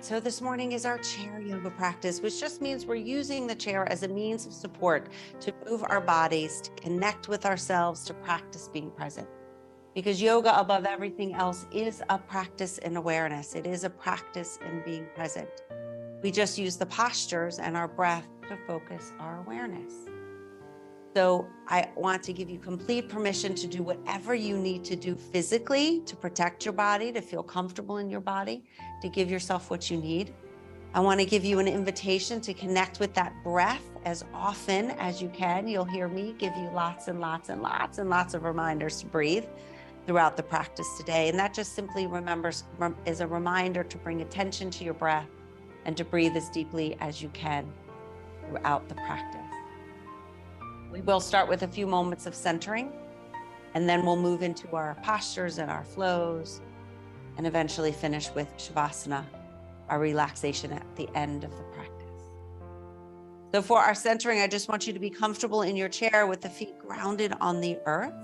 So this morning is our chair yoga practice, which just means we're using the chair as a means of support to move our bodies, to connect with ourselves, to practice being present. Because yoga, above everything else, is a practice in awareness. It is a practice in being present. We just use the postures and our breath to focus our awareness. So I want to give you complete permission to do whatever you need to do physically to protect your body, to feel comfortable in your body, to give yourself what you need. I want to give you an invitation to connect with that breath as often as you can. You'll hear me give you lots and lots and lots and lots of reminders to breathe throughout the practice today. And that just simply is a reminder to bring attention to your breath and to breathe as deeply as you can throughout the practice. We will start with a few moments of centering, and then we'll move into our postures and our flows, and eventually finish with Shavasana, our relaxation at the end of the practice. So for our centering, I just want you to be comfortable in your chair with the feet grounded on the earth.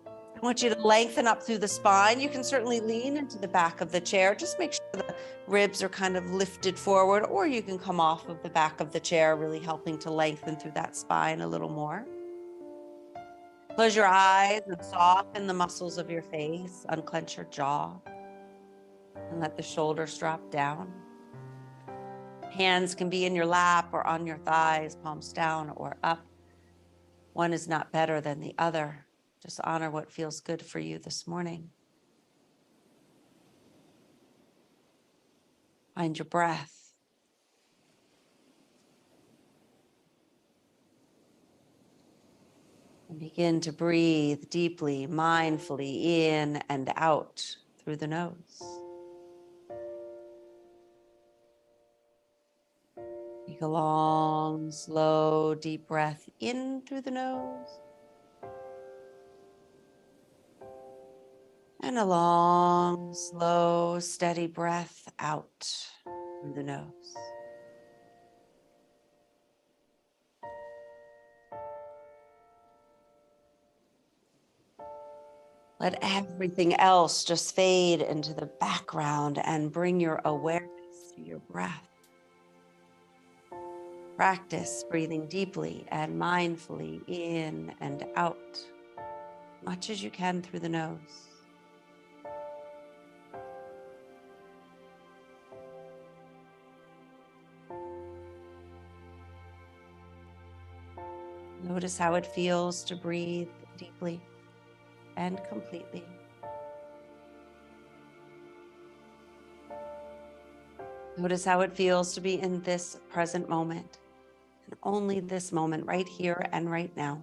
I want you to lengthen up through the spine. You can certainly lean into the back of the chair. Just make sure the ribs are kind of lifted forward, or you can come off of the back of the chair, really helping to lengthen through that spine a little more. Close your eyes and soften the muscles of your face. Unclench your jaw and let the shoulders drop down. Hands can be in your lap or on your thighs, palms down or up. One is not better than the other. Just honor what feels good for you this morning. Find your breath. And begin to breathe deeply, mindfully in and out through the nose. Take a long, slow, deep breath in through the nose. And a long, slow, steady breath out through the nose. Let everything else just fade into the background and bring your awareness to your breath. Practice breathing deeply and mindfully in and out, much as you can through the nose. Notice how it feels to breathe deeply and completely. Notice how it feels to be in this present moment, and only this moment, right here and right now.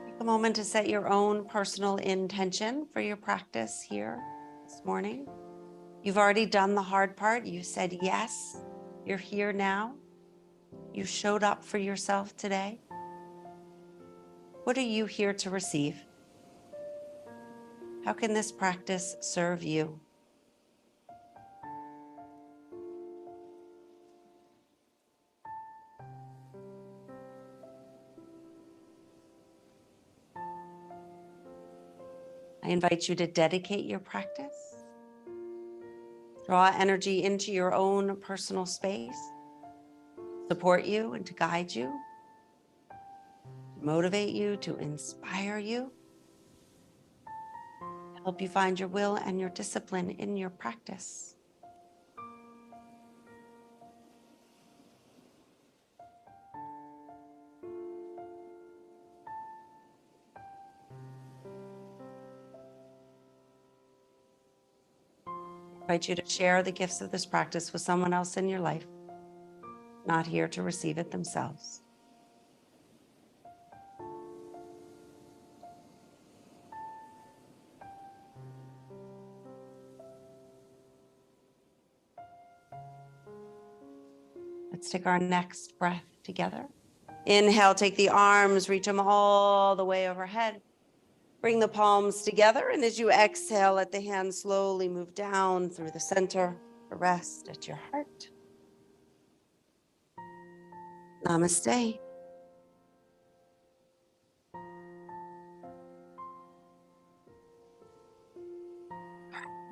Take a moment to set your own personal intention for your practice here this morning. You've already done the hard part. You said yes. You're here now. You showed up for yourself today. What are you here to receive? How can this practice serve you? I invite you to dedicate your practice. Draw energy into your own personal space, support you and to guide you, to motivate you, to inspire you, to help you find your will and your discipline in your practice. I invite you to share the gifts of this practice with someone else in your life, not here to receive it themselves. Let's take our next breath together. Inhale, take the arms, reach them all the way overhead. Bring the palms together, and as you exhale, let the hands slowly move down through the center to rest at your heart. Namaste.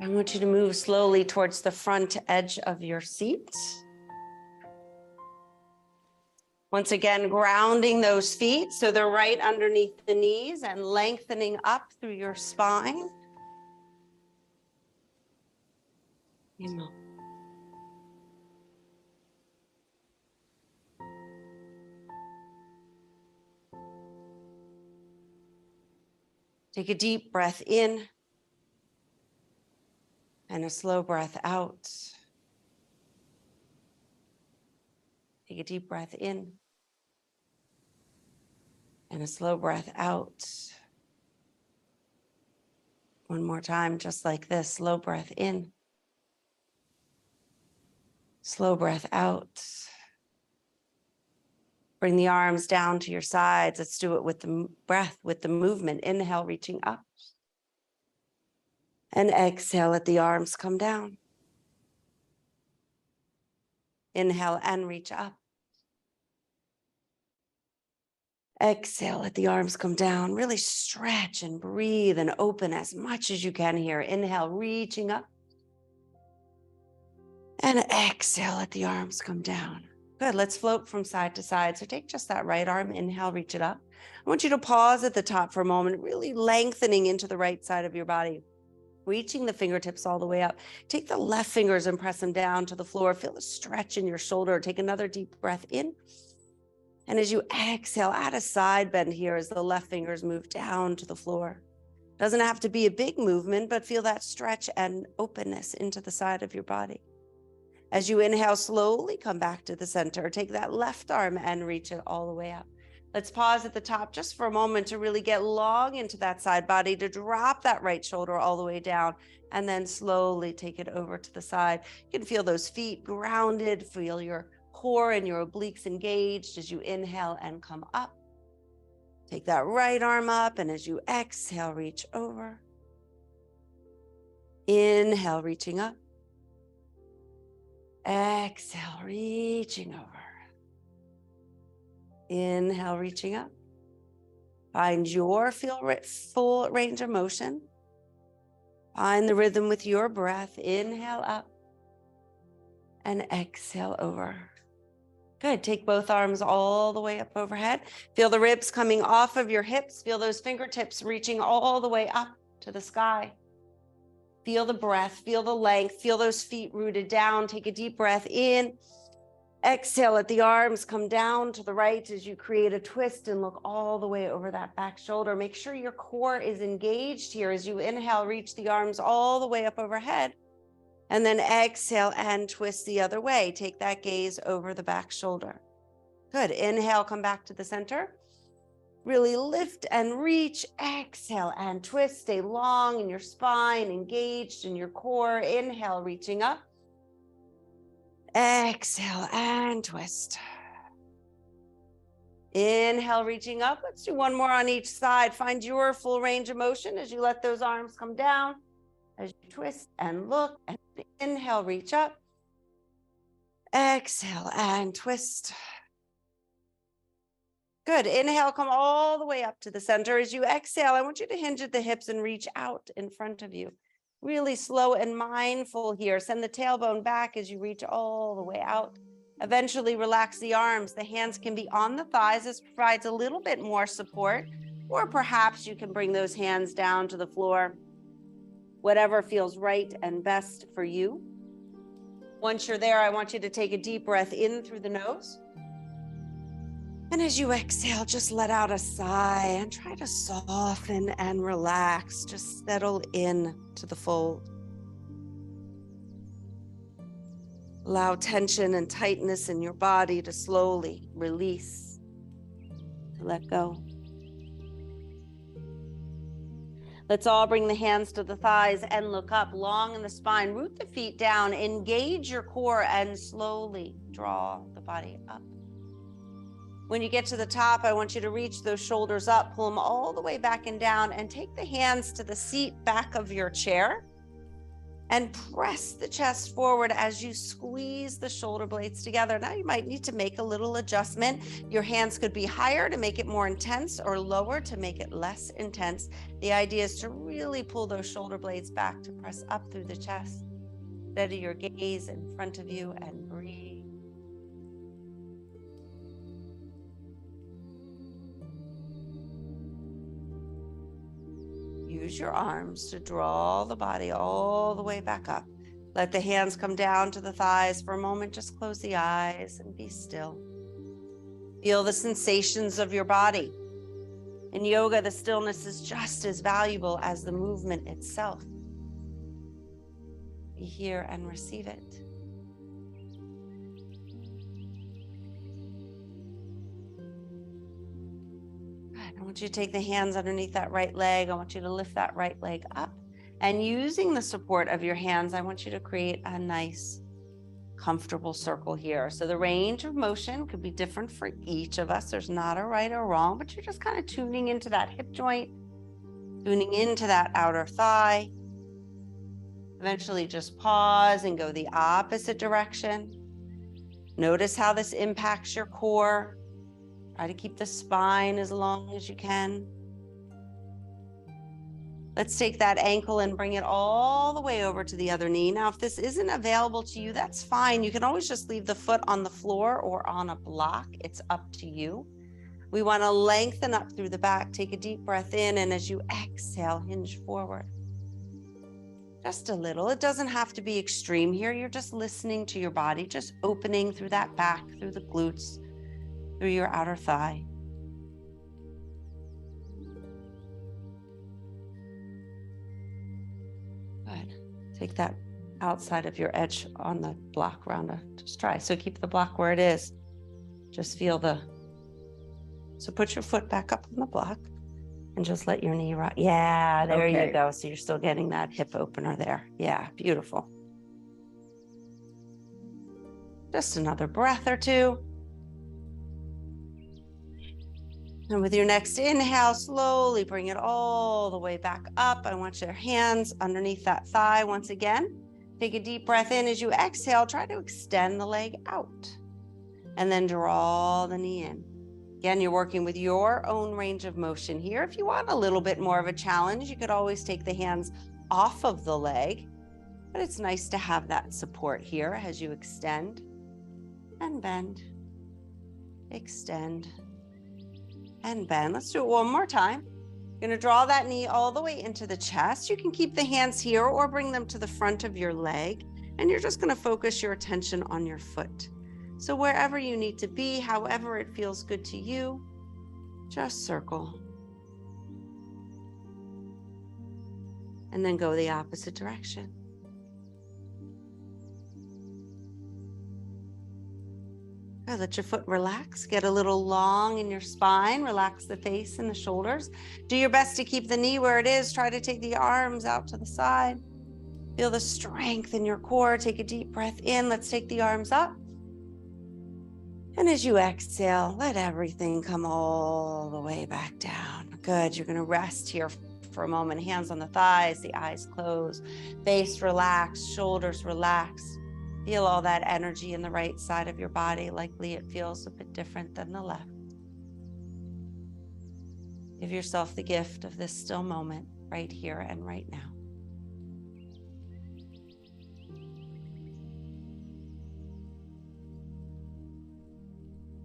I want you to move slowly towards the front edge of your seat. Once again, grounding those feet so they're right underneath the knees and lengthening up through your spine. Take a deep breath in and a slow breath out. Take a deep breath in and a slow breath out. One more time, just like this. Slow breath in, slow breath out. Bring the arms down to your sides. Let's do it with the breath, with the movement. Inhale, reaching up. And exhale, let the arms come down. Inhale and reach up. Exhale, let the arms come down. Really stretch and breathe and open as much as you can here. Inhale, reaching up. And exhale, let the arms come down. Good, let's float from side to side. So take just that right arm, inhale, reach it up. I want you to pause at the top for a moment, really lengthening into the right side of your body, reaching the fingertips all the way up. Take the left fingers and press them down to the floor. Feel the stretch in your shoulder. Take another deep breath in. And as you exhale, add a side bend here as the left fingers move down to the floor. Doesn't have to be a big movement, but feel that stretch and openness into the side of your body. As you inhale, slowly come back to the center. Take that left arm and reach it all the way up. Let's pause at the top just for a moment to really get long into that side body, to drop that right shoulder all the way down, and then slowly take it over to the side. You can feel those feet grounded, feel your core and your obliques engaged as you inhale and come up. Take that right arm up, and as you exhale, reach over. Inhale, reaching up. Exhale, reaching over. Inhale, reaching up. Find your full range of motion. Find the rhythm with your breath. Inhale up and exhale over. Good. Take both arms all the way up overhead. Feel the ribs coming off of your hips. Feel those fingertips reaching all the way up to the sky. Feel the breath, feel the length, feel those feet rooted down. Take a deep breath in. Exhale, let the arms come down to the right as you create a twist and look all the way over that back shoulder. Make sure your core is engaged here as you inhale, reach the arms all the way up overhead. And then exhale and twist the other way. Take that gaze over the back shoulder. Good. Inhale, come back to the center. Really lift and reach. Exhale and twist. Stay long in your spine, engaged in your core. Inhale, reaching up. Exhale and twist. Inhale, reaching up. Let's do one more on each side. Find your full range of motion as you let those arms come down, as you twist and look. And inhale, reach up. Exhale and twist. Good. Inhale, come all the way up to the center. As you exhale, I want you to hinge at the hips and reach out in front of you. Really slow and mindful here. Send the tailbone back as you reach all the way out. Eventually relax the arms. The hands can be on the thighs. This provides a little bit more support, or perhaps you can bring those hands down to the floor. Whatever feels right and best for you. Once you're there, I want you to take a deep breath in through the nose. And as you exhale, just let out a sigh and try to soften and relax. Just settle in to the fold. Allow tension and tightness in your body to slowly release, to let go. Let's all bring the hands to the thighs and look up, long in the spine. Root the feet down, engage your core, and slowly draw the body up. When you get to the top, I want you to reach those shoulders up, pull them all the way back and down, and take the hands to the seat back of your chair and press the chest forward as you squeeze the shoulder blades together. Now you might need to make a little adjustment. Your hands could be higher to make it more intense or lower to make it less intense. The idea is to really pull those shoulder blades back to press up through the chest. Steady your gaze in front of you and breathe. Use your arms to draw the body all the way back up. Let the hands come down to the thighs for a moment. Just close the eyes and be still. Feel the sensations of your body. In yoga, the stillness is just as valuable as the movement itself. Be here and receive it. I want you to take the hands underneath that right leg. I want you to lift that right leg up. And using the support of your hands, I want you to create a nice, comfortable circle here. So the range of motion could be different for each of us. There's not a right or wrong, but you're just kind of tuning into that hip joint, tuning into that outer thigh. Eventually just pause and go the opposite direction. Notice how this impacts your core. Try to keep the spine as long as you can. Let's take that ankle and bring it all the way over to the other knee. Now, if this isn't available to you, that's fine. You can always just leave the foot on the floor or on a block. It's up to you. We want to lengthen up through the back. Take a deep breath in, and as you exhale, hinge forward. Just a little. It doesn't have to be extreme here. You're just listening to your body, just opening through that back, through the glutes, through your outer thigh. Good. Take that outside of your edge on the block around. Just try. So keep the block where it is. Just feel so put your foot back up on the block and just let your knee rock. Yeah, there you go. So you're still getting that hip opener there. Yeah, beautiful. Just another breath or two. And with your next inhale, slowly bring it all the way back up. I want your hands underneath that thigh once again. Take a deep breath in. As you exhale, try to extend the leg out and then draw the knee in. Again, you're working with your own range of motion here. If you want a little bit more of a challenge, you could always take the hands off of the leg, but it's nice to have that support here as you extend and bend, extend, and bend. Let's do it one more time. You're going to draw that knee all the way into the chest. You can keep the hands here or bring them to the front of your leg, and you're just going to focus your attention on your foot. So wherever you need to be, however it feels good to you, just circle. And then go the opposite direction. Good. Let your foot relax. Get a little long in your spine. Relax the face and the shoulders. Do your best to keep the knee where it is. Try to take the arms out to the side. Feel the strength in your core. Take a deep breath in. Let's take the arms up. And as you exhale, let everything come all the way back down. Good. You're going to rest here for a moment. Hands on the thighs, the eyes closed, face relaxed, shoulders relaxed. Feel all that energy in the right side of your body. Likely it feels a bit different than the left. Give yourself the gift of this still moment right here and right now.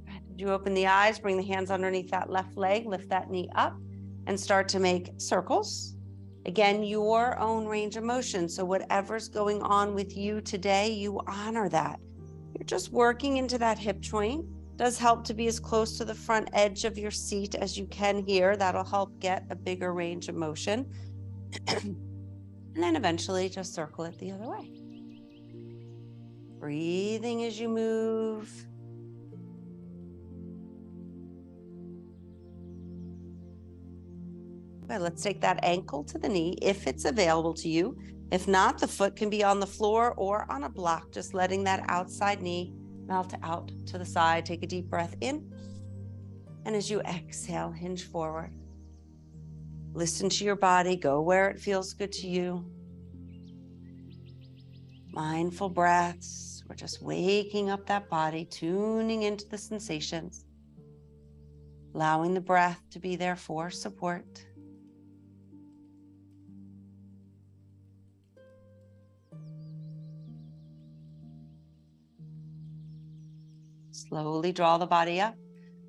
As you open the eyes, bring the hands underneath that left leg, lift that knee up, and start to make circles. Again, your own range of motion. So whatever's going on with you today, you honor that. You're just working into that hip joint. It does help to be as close to the front edge of your seat as you can here. That'll help get a bigger range of motion. And then eventually just circle it the other way. Breathing as you move. Good. Let's take that ankle to the knee if it's available to you. If not, the foot can be on the floor or on a block, just letting that outside knee melt out to the side. Take a deep breath in And as you exhale, hinge forward. Listen to your body, go where it feels good to you. Mindful breaths. We're just waking up that body, tuning into the sensations, allowing the breath to be there for support. Slowly draw the body up.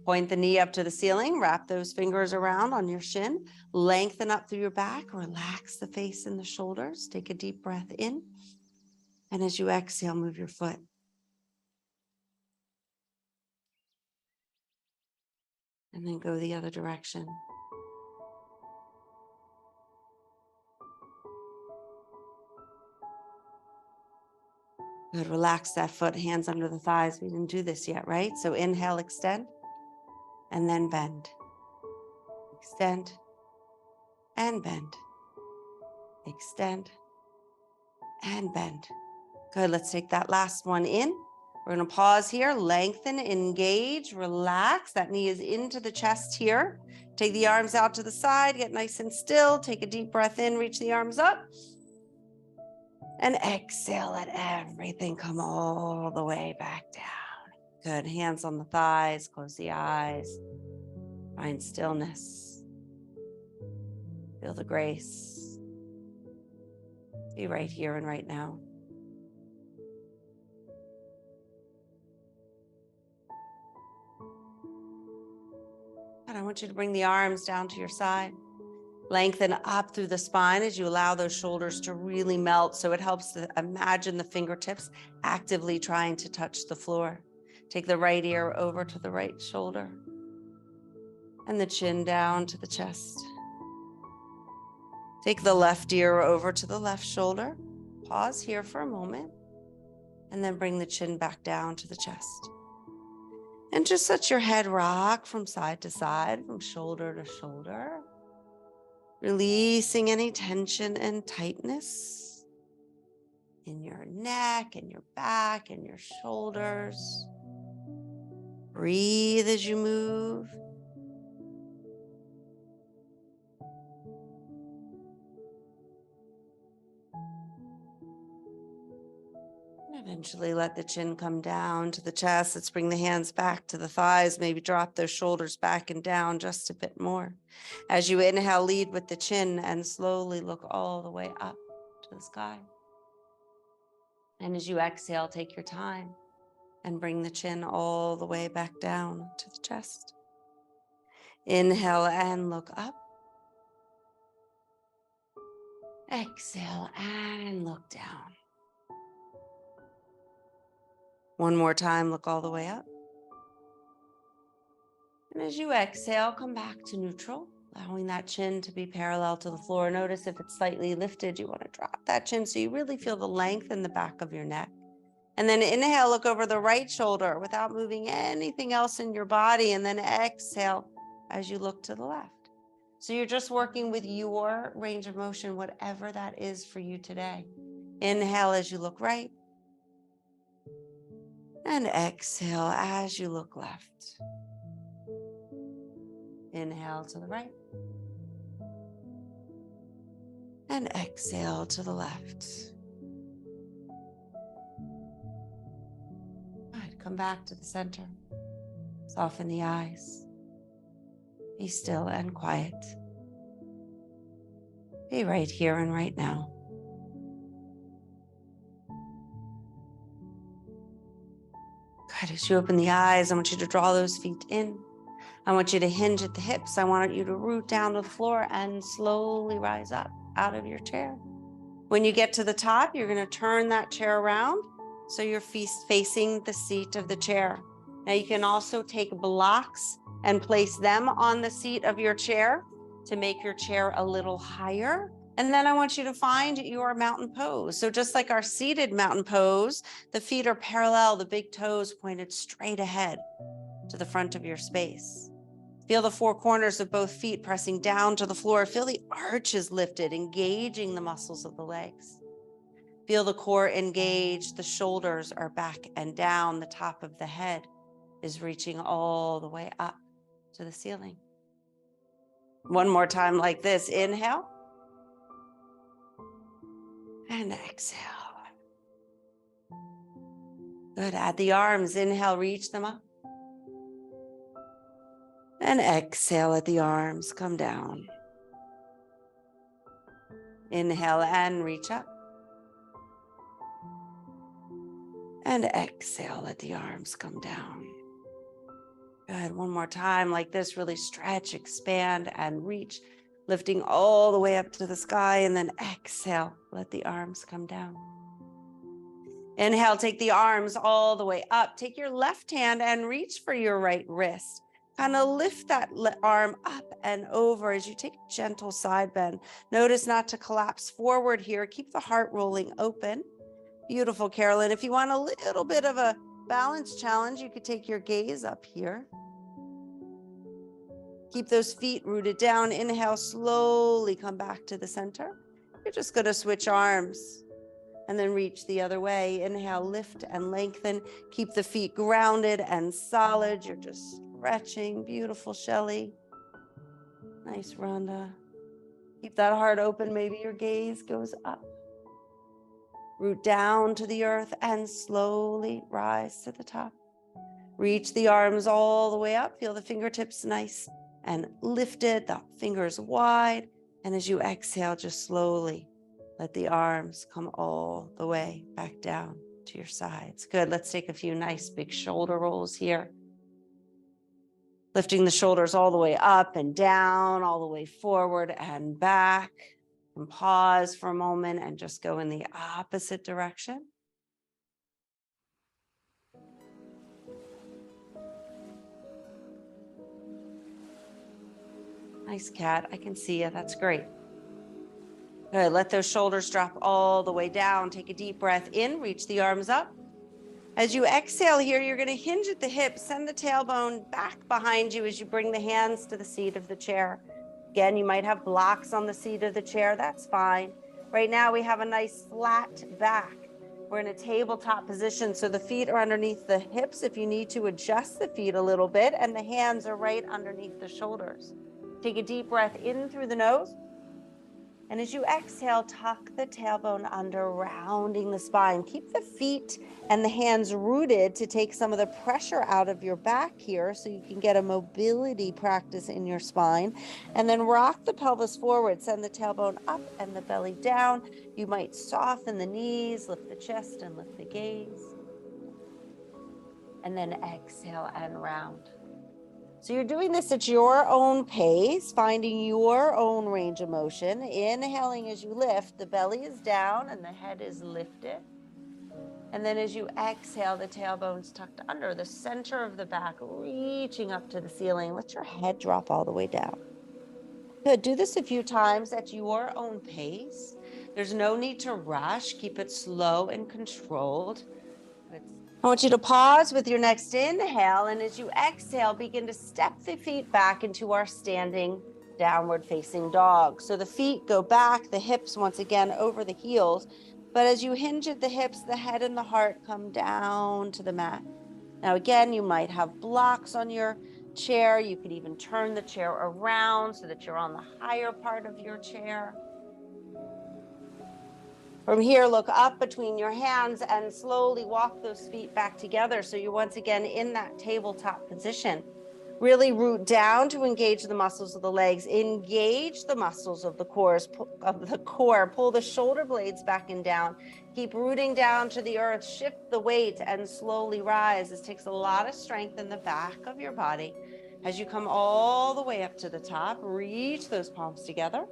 Point the knee up to the ceiling, wrap those fingers around on your shin, lengthen up through your back, relax the face and the shoulders. Take a deep breath in. And as you exhale, move your foot. And then go the other direction. Good, relax that foot, hands under the thighs. We didn't do this yet, right? So inhale, extend, and then bend. Extend, and bend. Extend, and bend. Good, let's take that last one in. We're gonna pause here, lengthen, engage, relax. That knee is into the chest here. Take the arms out to the side, get nice and still. Take a deep breath in, reach the arms up. And exhale, let everything come all the way back down. Good, hands on the thighs, close the eyes. Find stillness. Feel the grace. Be right here and right now. And I want you to bring the arms down to your side. Lengthen up through the spine as you allow those shoulders to really melt. So it helps to imagine the fingertips actively trying to touch the floor. Take the right ear over to the right shoulder and the chin down to the chest. Take the left ear over to the left shoulder. Pause here for a moment and then bring the chin back down to the chest. And just let your head rock from side to side, from shoulder to shoulder. Releasing any tension and tightness in your neck, in your back, in your shoulders. Breathe as you move. And eventually let the chin come down to the chest. Let's bring the hands back to the thighs. Maybe drop those shoulders back and down just a bit more. As you inhale, lead with the chin and slowly look all the way up to the sky. And as you exhale, take your time and bring the chin all the way back down to the chest. Inhale and look up. Exhale and look down. One more time, look all the way up. And as you exhale, come back to neutral, allowing that chin to be parallel to the floor. Notice if it's slightly lifted, you want to drop that chin so you really feel the length in the back of your neck. And then inhale, look over the right shoulder without moving anything else in your body. And then exhale as you look to the left. So you're just working with your range of motion, whatever that is for you today. Inhale as you look right. And exhale as you look left. Inhale to the right. And exhale to the left. Good. Come back to the center. Soften the eyes. Be still and quiet. Be right here and right now. Good. As you open the eyes, I want you to draw those feet in. I want you to hinge at the hips. I want you to root down to the floor and slowly rise up out of your chair. When you get to the top, you're going to turn that chair around so your feet facing the seat of the chair. Now you can also take blocks and place them on the seat of your chair to make your chair a little higher. And then I want you to find your mountain pose. So just like our seated mountain pose, the feet are parallel, the big toes pointed straight ahead to the front of your space. Feel the four corners of both feet pressing down to the floor. Feel the arches lifted, engaging the muscles of the legs. Feel the core engaged. The shoulders are back and down. The top of the head is reaching all the way up to the ceiling. One more time like this. Inhale. And exhale. Good. Add the arms. Inhale, reach them up. And exhale, let the arms come down. Inhale and reach up. And exhale, let the arms come down. Good. One more time like this. Really stretch, expand, and reach. Lifting all the way up to the sky. And then exhale, let the arms come down. Inhale, take the arms all the way up. Take your left hand and reach for your right wrist. Kind of lift that arm up and over as you take a gentle side bend. Notice not to collapse forward here. Keep the heart rolling open. Beautiful, Carolyn. If you want a little bit of a balance challenge, you could take your gaze up here. Keep those feet rooted down. Inhale, slowly come back to the center. You're just going to switch arms and then reach the other way. Inhale, lift and lengthen. Keep the feet grounded and solid. You're just stretching. Beautiful, Shelley. Nice, Rhonda. Keep that heart open. Maybe your gaze goes up. Root down to the earth and slowly rise to the top. Reach the arms all the way up. Feel the fingertips nice and lifted, the fingers wide. And as you exhale, just slowly let the arms come all the way back down to your sides. Good. Let's take a few nice big shoulder rolls here. Lifting the shoulders all the way up and down, all the way forward and back. And pause for a moment and just go in the opposite direction. Nice, cat. I can see you. That's great. Good. Let those shoulders drop all the way down. Take a deep breath in. Reach the arms up. As you exhale here, you're going to hinge at the hips. Send the tailbone back behind you as you bring the hands to the seat of the chair. Again, you might have blocks on the seat of the chair. That's fine. Right now, we have a nice flat back. We're in a tabletop position, so the feet are underneath the hips if you need to adjust the feet a little bit, and the hands are right underneath the shoulders. Take a deep breath in through the nose. And as you exhale, tuck the tailbone under, rounding the spine. Keep the feet and the hands rooted to take some of the pressure out of your back here so you can get a mobility practice in your spine. And then rock the pelvis forward. Send the tailbone up and the belly down. You might soften the knees, lift the chest and lift the gaze. And then exhale and round. So you're doing this at your own pace, finding your own range of motion. Inhaling as you lift, the belly is down and the head is lifted. And then as you exhale, the tailbone's tucked under, the center of the back reaching up to the ceiling. Let your head drop all the way down. Good. Do this a few times at your own pace. There's no need to rush. Keep it slow and controlled. I want you to pause with your next inhale, and as you exhale, begin to step the feet back into our standing downward facing dog. So the feet go back, the hips once again over the heels, but as you hinge at the hips, the head and the heart come down to the mat. Now again, you might have blocks on your chair. You could even turn the chair around so that you're on the higher part of your chair. From here, look up between your hands and slowly walk those feet back together. So you're once again in that tabletop position. Really root down to engage the muscles of the legs. Engage the muscles of the core. Pull the shoulder blades back and down. Keep rooting down to the earth. Shift the weight and slowly rise. This takes a lot of strength in the back of your body. As you come all the way up to the top, reach those palms together.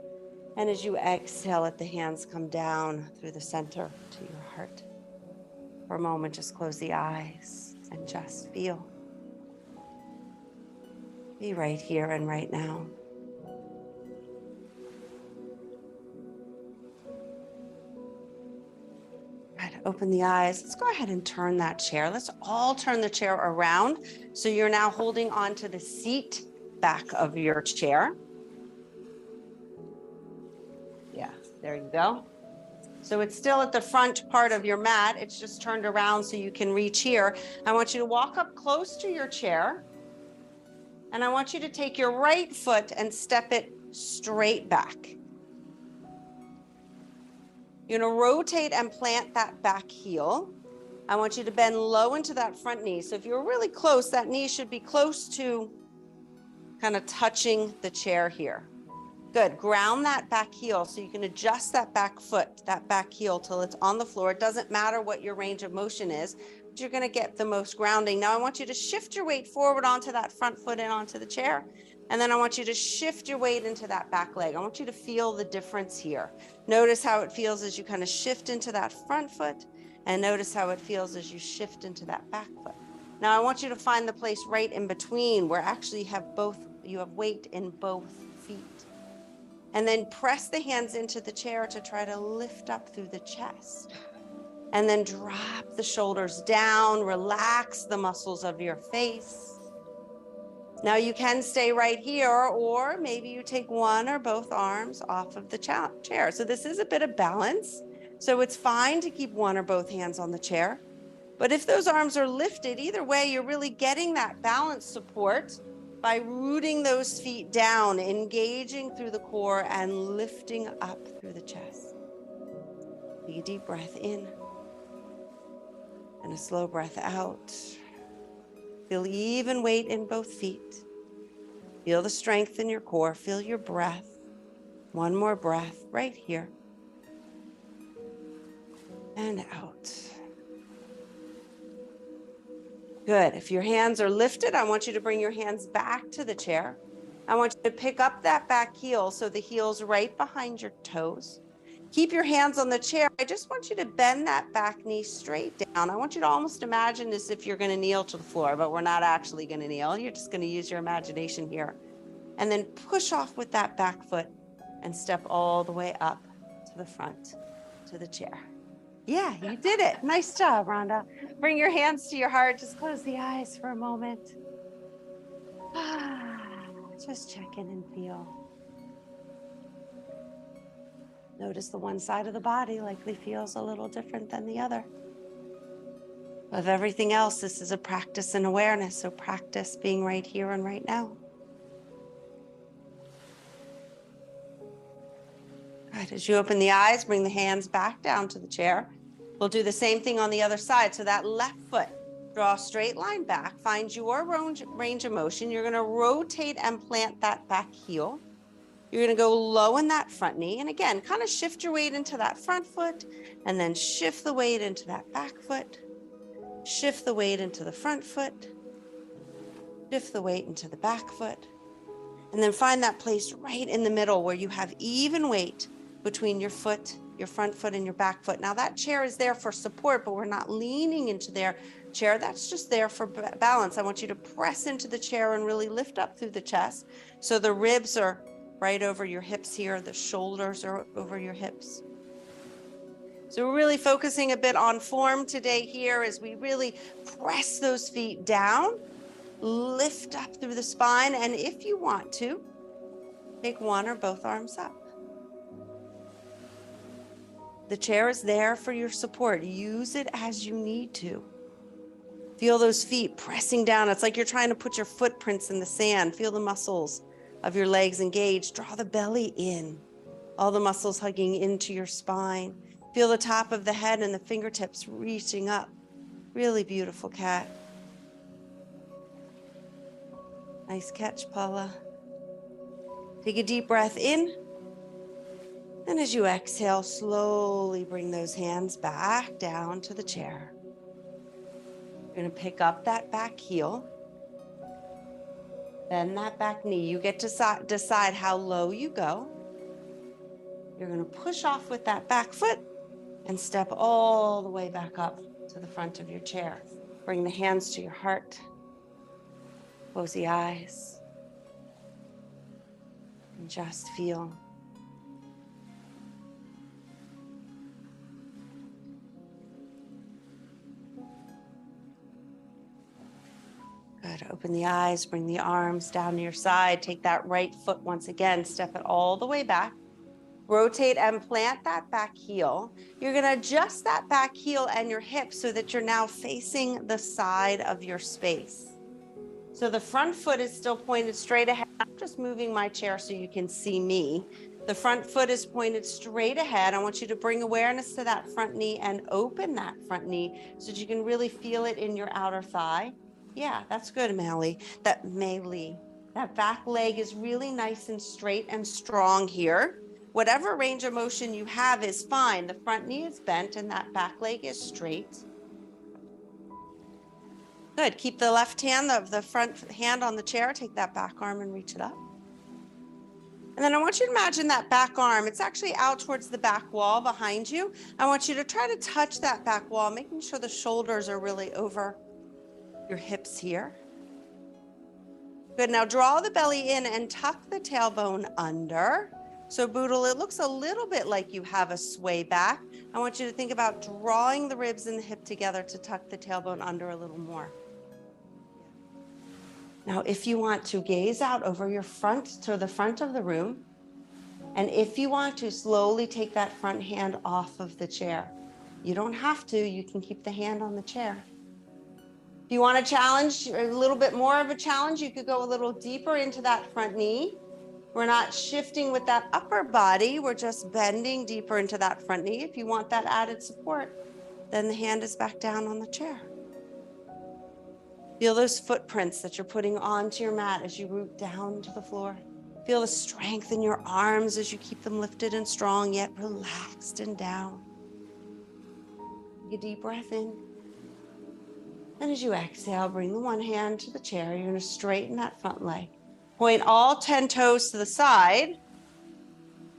And as you exhale, let the hands come down through the center to your heart. For a moment, just close the eyes and just feel. Be right here and right now. Good. Open the eyes. Let's go ahead and turn that chair. Let's all turn the chair around. So you're now holding on to the seat back of your chair. Yeah, there you go. So it's still at the front part of your mat. It's just turned around so you can reach here. I want you to walk up close to your chair And I want you to take your right foot and step it straight back. You're going to rotate and plant that back heel. I want you to bend low into that front knee. So if you're really close, that knee should be close to kind of touching the chair here. Good. Ground that back heel so you can adjust that back foot, that back heel till it's on the floor. It doesn't matter what your range of motion is, but you're going to get the most grounding. Now I want you to shift your weight forward onto that front foot and onto the chair. And then I want you to shift your weight into that back leg. I want you to feel the difference here. Notice how it feels as you kind of shift into that front foot, and notice how it feels as you shift into that back foot. Now I want you to find the place right in between where actually you have weight in both feet. And then press the hands into the chair to try to lift up through the chest. And then drop the shoulders down, relax the muscles of your face. Now you can stay right here, or maybe you take one or both arms off of the chair. So this is a bit of balance. So it's fine to keep one or both hands on the chair. But if those arms are lifted, either way, you're really getting that balance support by rooting those feet down, engaging through the core and lifting up through the chest. Take a deep breath in and a slow breath out. Feel even weight in both feet. Feel the strength in your core. Feel your breath. One more breath right here. And out. Good. If your hands are lifted, I want you to bring your hands back to the chair. I want you to pick up that back heel so the heel's right behind your toes. Keep your hands on the chair. I just want you to bend that back knee straight down. I want you to almost imagine as if you're going to kneel to the floor, but we're not actually going to kneel. You're just going to use your imagination here. And then push off with that back foot and step all the way up to the front, to the chair. Yeah, you did it. Nice job, Rhonda. Bring your hands to your heart. Just close the eyes for a moment. Just check in and feel. Notice the one side of the body likely feels a little different than the other. Of everything else, this is a practice in awareness, so practice being right here and right now. Good. As you open the eyes, bring the hands back down to the chair. We'll do the same thing on the other side. So that left foot, draw a straight line back, find your range of motion. You're going to rotate and plant that back heel. You're going to go low in that front knee. And again, kind of shift your weight into that front foot and then shift the weight into that back foot. Shift the weight into the front foot. Shift the weight into the back foot. And then find that place right in the middle where you have even weight between your foot, your front foot, and your back foot. Now that chair is there for support, but we're not leaning into their chair. That's just there for balance. I want you to press into the chair and really lift up through the chest. So the ribs are right over your hips here. The shoulders are over your hips. So we're really focusing a bit on form today here as we really press those feet down, lift up through the spine. And if you want to, take one or both arms up. The chair is there for your support. Use it as you need to. Feel those feet pressing down. It's like you're trying to put your footprints in the sand. Feel the muscles of your legs engaged. Draw the belly in. All the muscles hugging into your spine. Feel the top of the head and the fingertips reaching up. Really beautiful, cat. Nice catch, Paula. Take a deep breath in. And as you exhale, slowly bring those hands back down to the chair. You're going to pick up that back heel. Bend that back knee. You get to decide how low you go. You're going to push off with that back foot and step all the way back up to the front of your chair. Bring the hands to your heart. Close the eyes. And just feel. Good. Open the eyes, bring the arms down to your side. Take that right foot once again, step it all the way back. Rotate and plant that back heel. You're going to adjust that back heel and your hips so that you're now facing the side of your space. So the front foot is still pointed straight ahead. I'm just moving my chair so you can see me. The front foot is pointed straight ahead. I want you to bring awareness to that front knee and open that front knee so that you can really feel it in your outer thigh. Yeah, that's good, Mali. That back leg is really nice and straight and strong here. Whatever range of motion you have is fine. The front knee is bent and that back leg is straight. Good. Keep the left hand, the front hand on the chair. Take that back arm and reach it up. And then I want you to imagine that back arm. It's actually out towards the back wall behind you. I want you to try to touch that back wall, making sure the shoulders are really over your hips here. Good. Now draw the belly in and tuck the tailbone under. So Boodle, it looks a little bit like you have a sway back. I want you to think about drawing the ribs and the hip together to tuck the tailbone under a little more. Now, if you want to gaze out over your front to the front of the room, and if you want to slowly take that front hand off of the chair, you don't have to, you can keep the hand on the chair. If you want a challenge, a little bit more of a challenge, you could go a little deeper into that front knee. We're not shifting with that upper body, we're just bending deeper into that front knee. If you want that added support, then the hand is back down on the chair. Feel those footprints that you're putting onto your mat as you root down to the floor. Feel the strength in your arms as you keep them lifted and strong, yet relaxed and down. Take a deep breath in. And as you exhale, bring the one hand to the chair. You're going to straighten that front leg. Point all 10 toes to the side.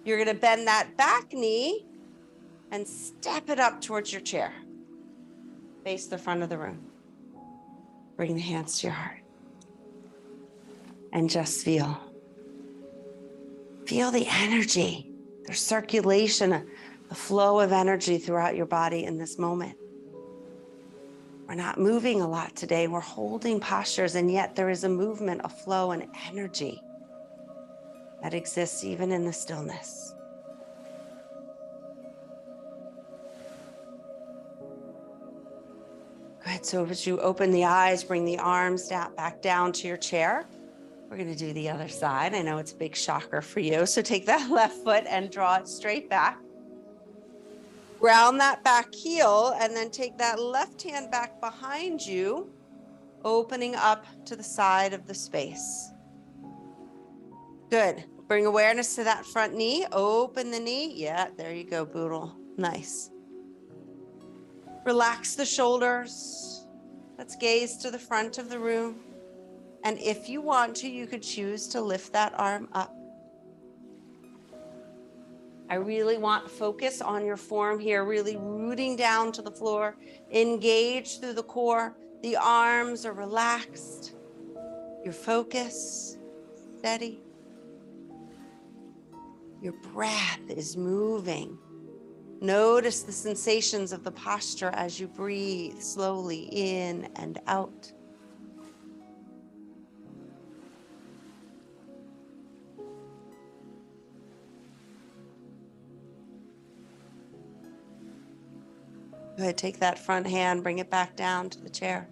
You're going to bend that back knee and step it up towards your chair. Face the front of the room. Bring the hands to your heart. And just feel. Feel the energy, the circulation, the flow of energy throughout your body in this moment. We're not moving a lot today. We're holding postures, and yet there is a movement, a flow, and energy that exists even in the stillness. Good. So as you open the eyes, bring the arms down, back down to your chair. We're going to do the other side. I know it's a big shocker for you. So take that left foot and draw it straight back. Ground that back heel and then take that left hand back behind you, opening up to the side of the space. Good. Bring awareness to that front knee. Open the knee. Yeah, there you go, Boodle. Nice. Relax the shoulders. Let's gaze to the front of the room. And if you want to, you could choose to lift that arm up. I really want focus on your form here, really rooting down to the floor. Engage through the core. The arms are relaxed. Your focus, steady. Your breath is moving. Notice the sensations of the posture as you breathe slowly in and out. Go ahead, take that front hand, bring it back down to the chair.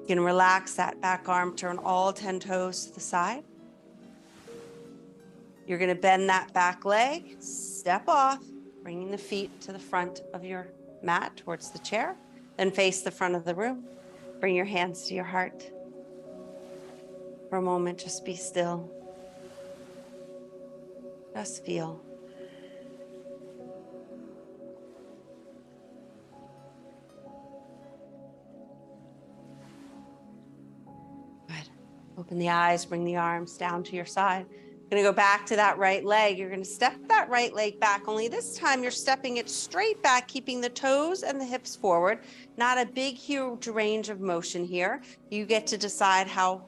You can relax that back arm, turn all 10 toes to the side. You're going to bend that back leg, step off, bringing the feet to the front of your mat towards the chair, then face the front of the room. Bring your hands to your heart. For a moment, just be still. Just feel. Good. Open the eyes, bring the arms down to your side. You're going to go back to that right leg. You're going to step that right leg back, only this time you're stepping it straight back, keeping the toes and the hips forward. Not a big, huge range of motion here. You get to decide how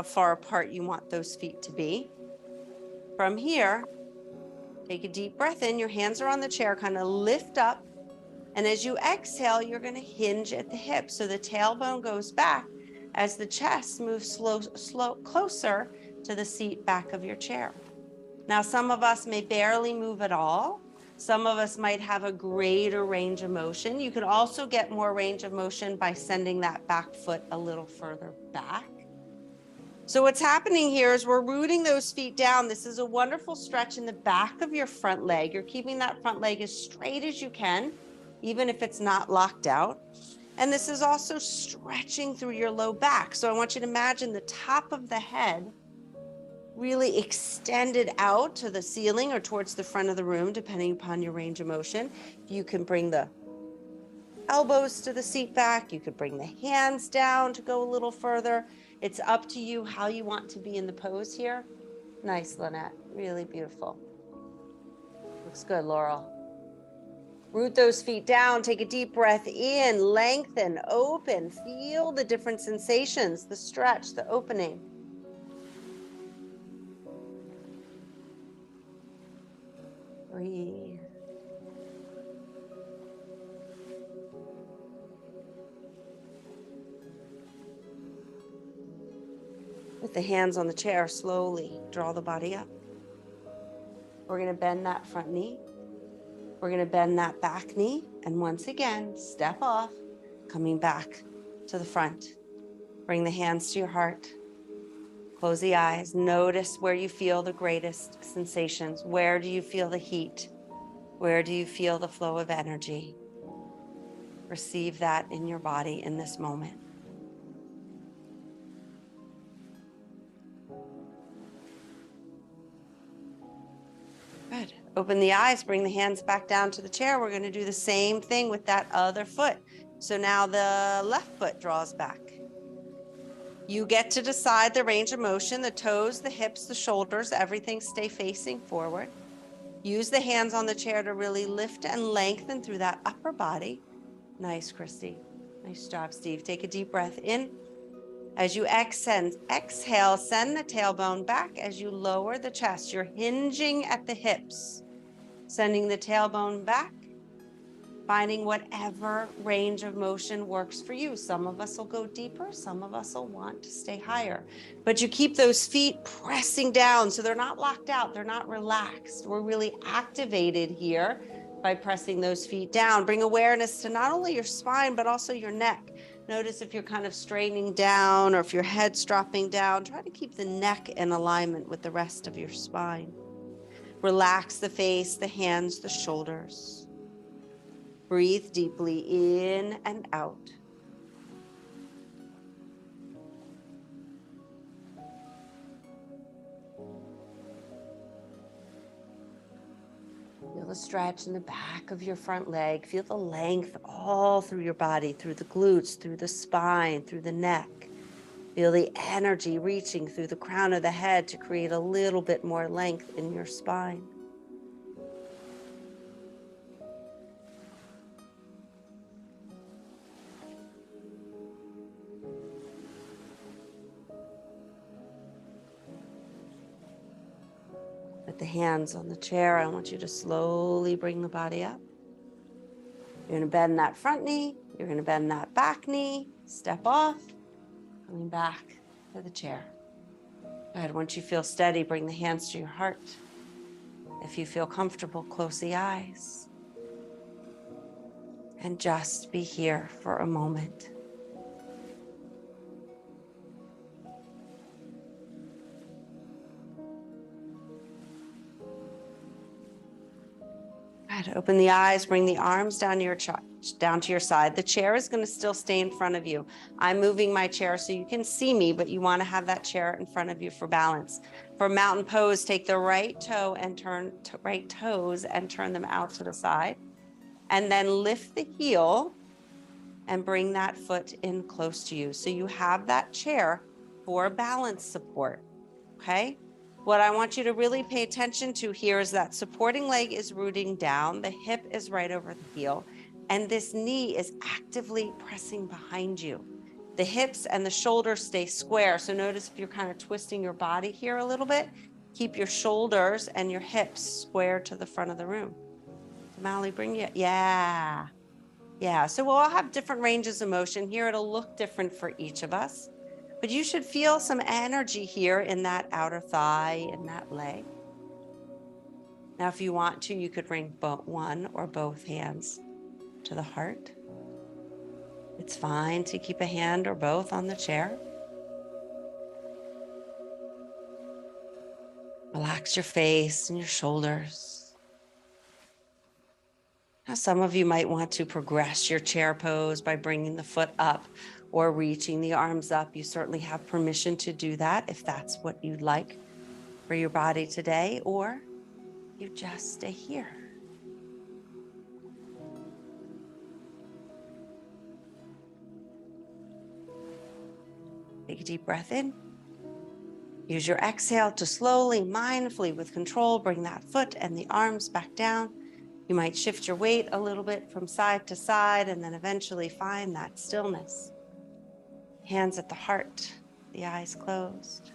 far apart you want those feet to be. From here, take a deep breath in. Your hands are on the chair, kind of lift up. And as you exhale, you're going to hinge at the hips. So the tailbone goes back as the chest moves closer to the seat back of your chair. Now, some of us may barely move at all. Some of us might have a greater range of motion. You can also get more range of motion by sending that back foot a little further back. So what's happening here is we're rooting those feet down. This is a wonderful stretch in the back of your front leg. You're keeping that front leg as straight as you can, even if it's not locked out. And this is also stretching through your low back. So I want you to imagine the top of the head really extended out to the ceiling or towards the front of the room, depending upon your range of motion. You can bring the elbows to the seat back. You could bring the hands down to go a little further. It's up to you how you want to be in the pose here. Nice, Lynette. Really beautiful. Looks good, Laurel. Root those feet down. Take a deep breath in. Lengthen, open. Feel the different sensations, the stretch, the opening. Breathe. With the hands on the chair, slowly draw the body up. We're going to bend that front knee. We're going to bend that back knee. And once again, step off, coming back to the front. Bring the hands to your heart. Close the eyes. Notice where you feel the greatest sensations. Where do you feel the heat? Where do you feel the flow of energy? Receive that in your body in this moment. Good. Open the eyes, bring the hands back down to the chair. We're going to do the same thing with that other foot. So now the left foot draws back. You get to decide the range of motion, the toes, the hips, the shoulders, everything stay facing forward. Use the hands on the chair to really lift and lengthen through that upper body. Nice, Christy. Nice job, Steve. Take a deep breath in. As you exhale, send the tailbone back as you lower the chest. You're hinging at the hips, sending the tailbone back, finding whatever range of motion works for you. Some of us will go deeper. Some of us will want to stay higher. But you keep those feet pressing down so they're not locked out. They're not relaxed. We're really activated here by pressing those feet down. Bring awareness to not only your spine, but also your neck. Notice if you're kind of straightening down or if your head's dropping down, try to keep the neck in alignment with the rest of your spine. Relax the face, the hands, the shoulders. Breathe deeply in and out. Feel the stretch in the back of your front leg. Feel the length all through your body, through the glutes, through the spine, through the neck. Feel the energy reaching through the crown of the head to create a little bit more length in your spine. With the hands on the chair, I want you to slowly bring the body up. You're going to bend that front knee. You're going to bend that back knee. Step off, coming back to the chair. Good. Once you feel steady, bring the hands to your heart. If you feel comfortable, close the eyes. And just be here for a moment. Good. Open the eyes, bring the arms down to your side. The chair is going to still stay in front of you. I'm moving my chair so you can see me, but you want to have that chair in front of you for balance. For mountain pose, take the right toe and turn right toes and turn them out to the side. And then lift the heel and bring that foot in close to you. So you have that chair for balance support, okay? What I want you to really pay attention to here is that supporting leg is rooting down, the hip is right over the heel, and this knee is actively pressing behind you. The hips and the shoulders stay square. So notice if you're kind of twisting your body here a little bit, keep your shoulders and your hips square to the front of the room. Molly, bring you, yeah. So we'll all have different ranges of motion here. It'll look different for each of us. But you should feel some energy here in that outer thigh and that leg. Now, if you want to, you could bring one or both hands to the heart. It's fine to keep a hand or both on the chair. Relax your face and your shoulders. Now, some of you might want to progress your chair pose by bringing the foot up or reaching the arms up. You certainly have permission to do that if that's what you'd like for your body today, or you just stay here. Take a deep breath in. Use your exhale to slowly, mindfully, with control, bring that foot and the arms back down. You might shift your weight a little bit from side to side and then eventually find that stillness. Hands at the heart, the eyes closed.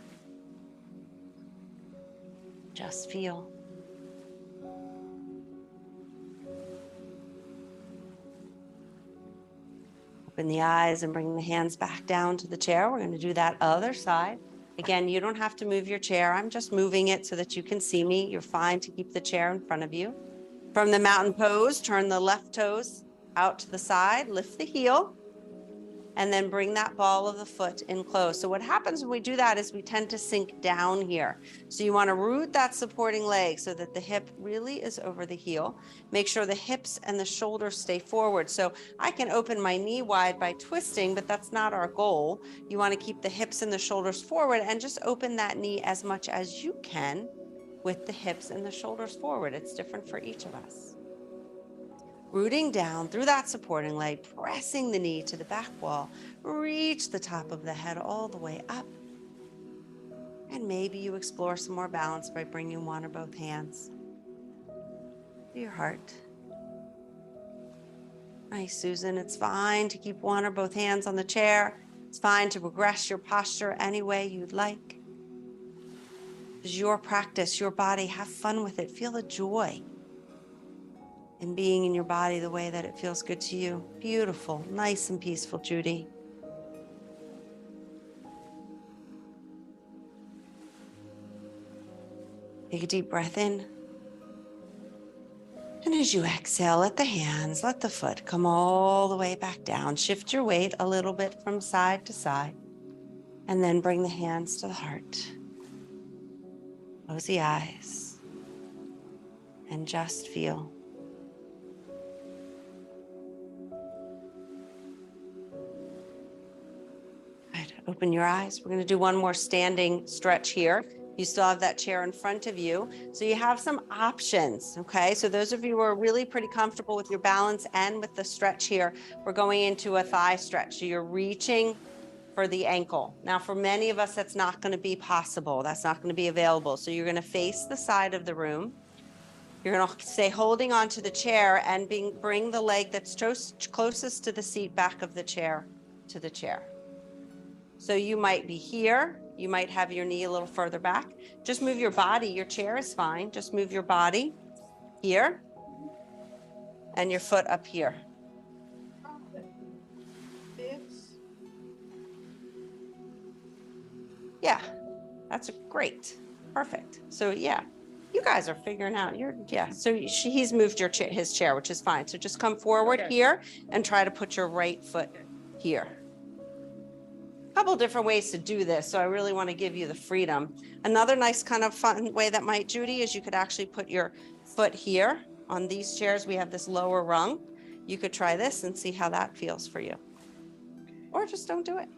Just feel. Open the eyes and bring the hands back down to the chair. We're going to do that other side. Again, you don't have to move your chair. I'm just moving it so that you can see me. You're fine to keep the chair in front of you. From the mountain pose, turn the left toes out to the side, lift the heel, and then bring that ball of the foot in close. So what happens when we do that is we tend to sink down here. So you want to root that supporting leg so that the hip really is over the heel. Make sure the hips and the shoulders stay forward. So I can open my knee wide by twisting, but that's not our goal. You want to keep the hips and the shoulders forward and just open that knee as much as you can with the hips and the shoulders forward. It's different for each of us. Rooting down through that supporting leg, pressing the knee to the back wall, reach the top of the head all the way up. And maybe you explore some more balance by bringing one or both hands to your heart. Nice, Susan. It's fine to keep one or both hands on the chair. It's fine to progress your posture any way you'd like. It's your practice, your body. Have fun with it. Feel the joy in being in your body the way that it feels good to you. Beautiful, nice and peaceful, Judy. Take a deep breath in. And as you exhale, let the hands, let the foot come all the way back down. Shift your weight a little bit from side to side, and then bring the hands to the heart. Close the eyes and just feel. Open your eyes. We're going to do one more standing stretch here. You still have that chair in front of you. So you have some options, okay? So those of you who are really pretty comfortable with your balance and with the stretch here, we're going into a thigh stretch. So you're reaching for the ankle. Now, for many of us, that's not going to be possible. That's not going to be available. So you're going to face the side of the room. You're going to stay holding onto the chair and bring the leg that's closest to the seat back of the chair to the chair. So you might be here, you might have your knee a little further back. Just move your body, your chair is fine. Just move your body here and your foot up here. Yeah, that's great, perfect. So yeah, you guys are figuring out, so he's moved his chair, which is fine. So just come forward here and try to put your right foot here. Couple different ways to do this, so I really want to give you the freedom. Another nice kind of fun way that might, Judy, is you could actually put your foot here. On these chairs, we have this lower rung. You could try this and see how that feels for you. Or just don't do it.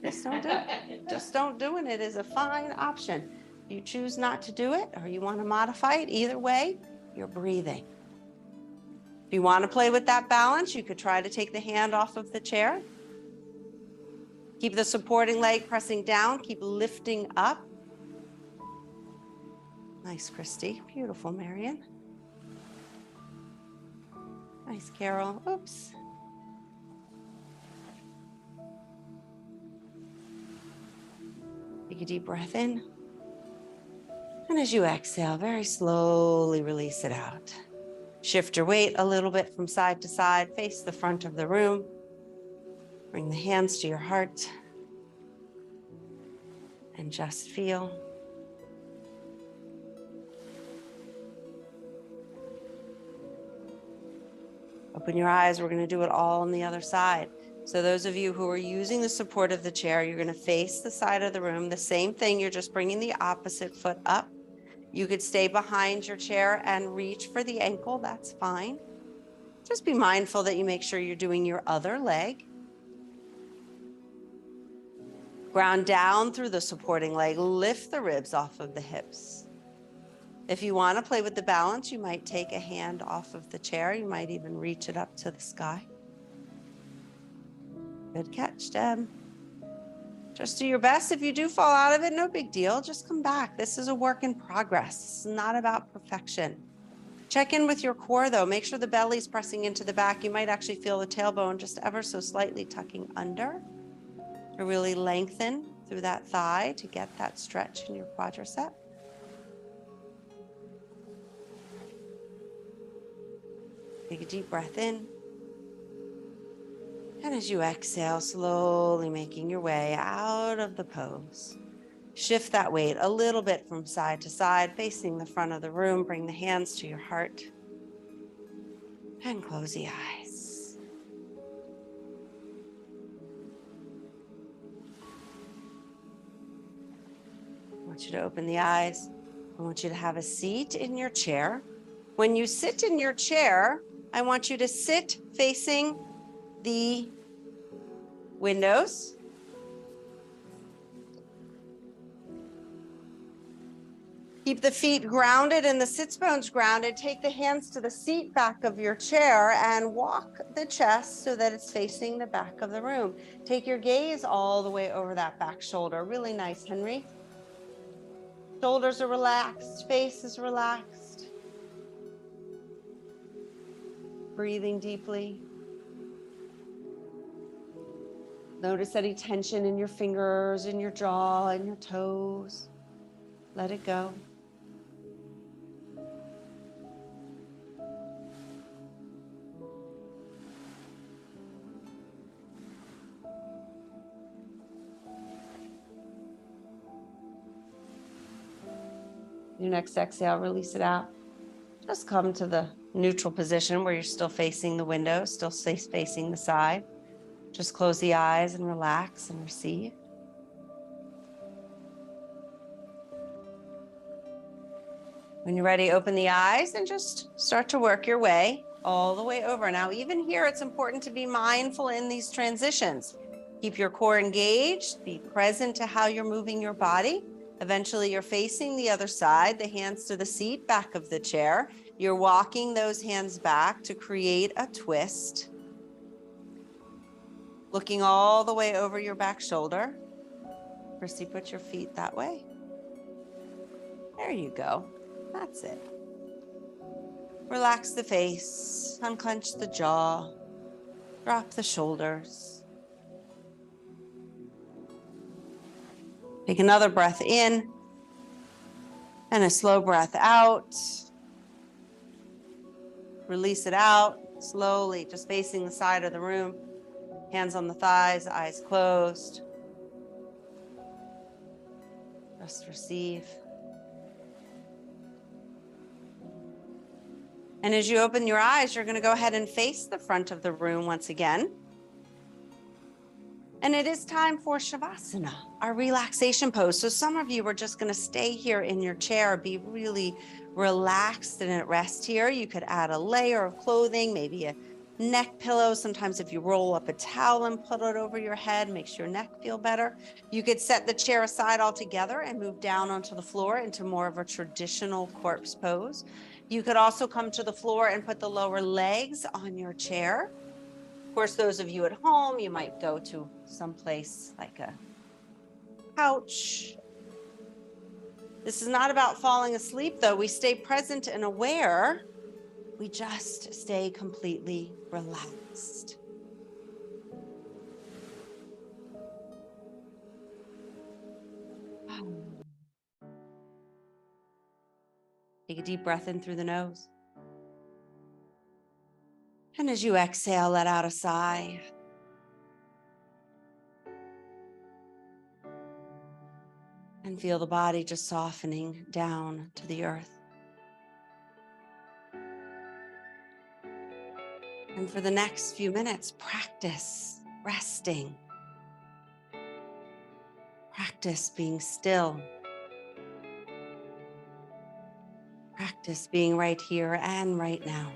Just don't do it. Just don't do it. It is a fine option. You choose not to do it, or you want to modify it, either way, you're breathing. If you want to play with that balance, you could try to take the hand off of the chair. Keep the supporting leg pressing down. Keep lifting up. Nice, Christy. Beautiful, Marion. Nice, Carol. Oops. Take a deep breath in. And as you exhale, very slowly release it out. Shift your weight a little bit from side to side. Face the front of the room. Bring the hands to your heart and just feel. Open your eyes. We're going to do it all on the other side. So those of you who are using the support of the chair, you're going to face the side of the room. The same thing, you're just bringing the opposite foot up. You could stay behind your chair and reach for the ankle. That's fine. Just be mindful that you make sure you're doing your other leg. Ground down through the supporting leg. Lift the ribs off of the hips. If you want to play with the balance, you might take a hand off of the chair. You might even reach it up to the sky. Good catch, Deb. Just do your best. If you do fall out of it, no big deal. Just come back. This is a work in progress. This is not about perfection. Check in with your core, though. Make sure the belly's pressing into the back. You might actually feel the tailbone just ever so slightly tucking under to really lengthen through that thigh to get that stretch in your quadricep. Take a deep breath in. And as you exhale, slowly making your way out of the pose. Shift that weight a little bit from side to side, facing the front of the room. Bring the hands to your heart. And close the eyes. I want you to open the eyes. I want you to have a seat in your chair. When you sit in your chair, I want you to sit facing the windows. Keep the feet grounded and the sits bones grounded. Take the hands to the seat back of your chair and walk the chest so that it's facing the back of the room. Take your gaze all the way over that back shoulder. Really nice, Henry. Shoulders are relaxed, face is relaxed. Breathing deeply. Notice any tension in your fingers, in your jaw, in your toes. Let it go. Your next exhale, release it out. Just come to the neutral position where you're still facing the window, still facing the side. Just close the eyes and relax and receive. When you're ready, open the eyes and just start to work your way all the way over. Now, even here, it's important to be mindful in these transitions. Keep your core engaged, be present to how you're moving your body. Eventually, you're facing the other side, the hands to the seat, back of the chair. You're walking those hands back to create a twist. Looking all the way over your back shoulder. Christy, put your feet that way. There you go. That's it. Relax the face, unclench the jaw, drop the shoulders. Take another breath in and a slow breath out. Release it out slowly, just facing the side of the room. Hands on the thighs, eyes closed. Just receive. And as you open your eyes, you're going to go ahead and face the front of the room once again. And it is time for Shavasana, our relaxation pose. So some of you are just going to stay here in your chair, be really relaxed and at rest here. You could add a layer of clothing, maybe a neck pillow. Sometimes if you roll up a towel and put it over your head, makes your neck feel better. You could set the chair aside altogether and move down onto the floor into more of a traditional corpse pose. You could also come to the floor and put the lower legs on your chair. Of course, those of you at home, you might go to someplace like a couch. This is not about falling asleep, though. We stay present and aware. We just stay completely relaxed. Take a deep breath in through the nose. And as you exhale, let out a sigh. And feel the body just softening down to the earth. And for the next few minutes, practice resting. Practice being still. Practice being right here and right now.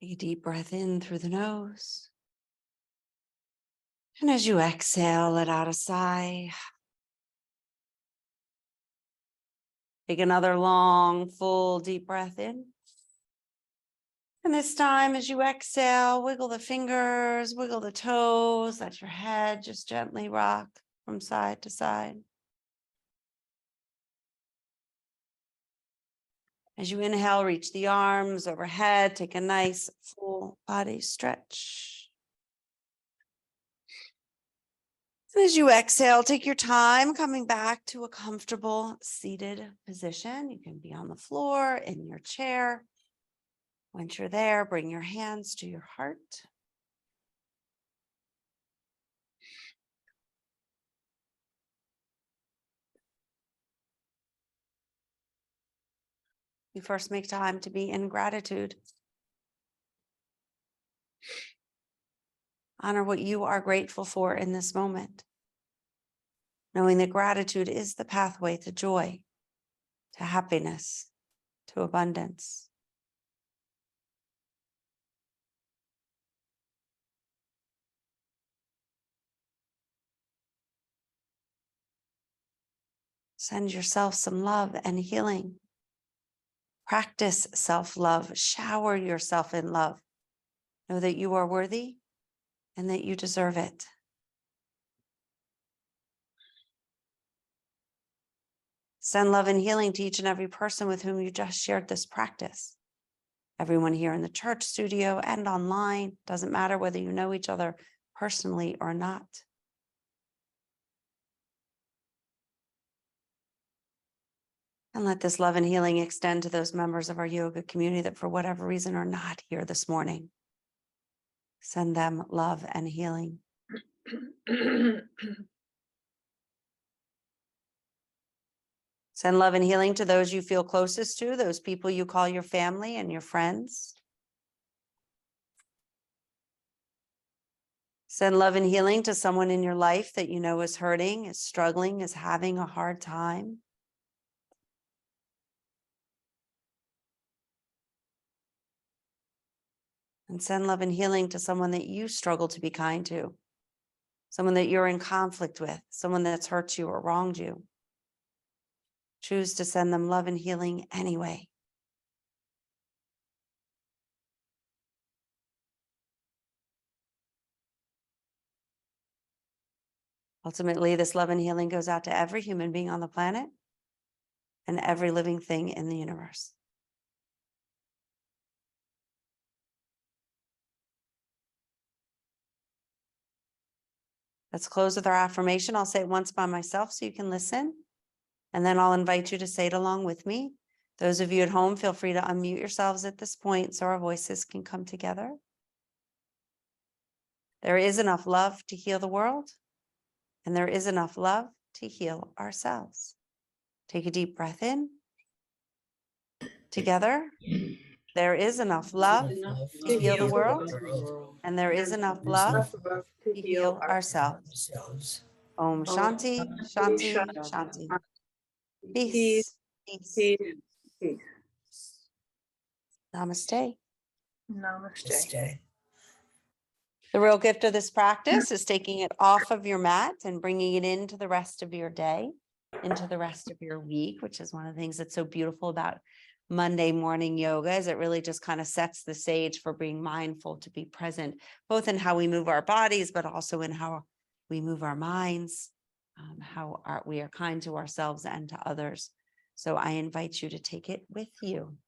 Take a deep breath in through the nose. And as you exhale, let out a sigh. Take another long, full, deep breath in. And this time, as you exhale, wiggle the fingers, wiggle the toes, let your head just gently rock from side to side. As you inhale, reach the arms overhead, take a nice full body stretch. And as you exhale, take your time coming back to a comfortable seated position. You can be on the floor, in your chair. Once you're there, bring your hands to your heart. We first make time to be in gratitude. Honor what you are grateful for in this moment, knowing that gratitude is the pathway to joy, to happiness, to abundance. Send yourself some love and healing. Practice self-love. Shower yourself in love. Know that you are worthy and that you deserve it. Send love and healing to each and every person with whom you just shared this practice. Everyone here in the church studio and online. Doesn't matter whether you know each other personally or not. And let this love and healing extend to those members of our yoga community that for whatever reason are not here this morning. Send them love and healing. Send love and healing to those you feel closest to, those people you call your family and your friends. Send love and healing to someone in your life that you know is hurting, is struggling, is having a hard time. And send love and healing to someone that you struggle to be kind to, someone that you're in conflict with, someone that's hurt you or wronged you. Choose to send them love and healing anyway. Ultimately, this love and healing goes out to every human being on the planet and every living thing in the universe. Let's close with our affirmation. I'll say it once by myself so you can listen, and then I'll invite you to say it along with me. Those of you at home, feel free to unmute yourselves at this point so our voices can come together. There is enough love to heal the world, and there is enough love to heal ourselves. Take a deep breath in. Together, there is enough love to heal the world, and there is enough love to heal ourselves. Om Shanti, Shanti, Shanti. Peace, peace. Namaste. Namaste. The real gift of this practice is taking it off of your mat and bringing it into the rest of your day, into the rest of your week, which is one of the things that's so beautiful about Monday morning yoga, is it really just kind of sets the stage for being mindful to be present, both in how we move our bodies, but also in how we move our minds, we are kind to ourselves and to others. So I invite you to take it with you.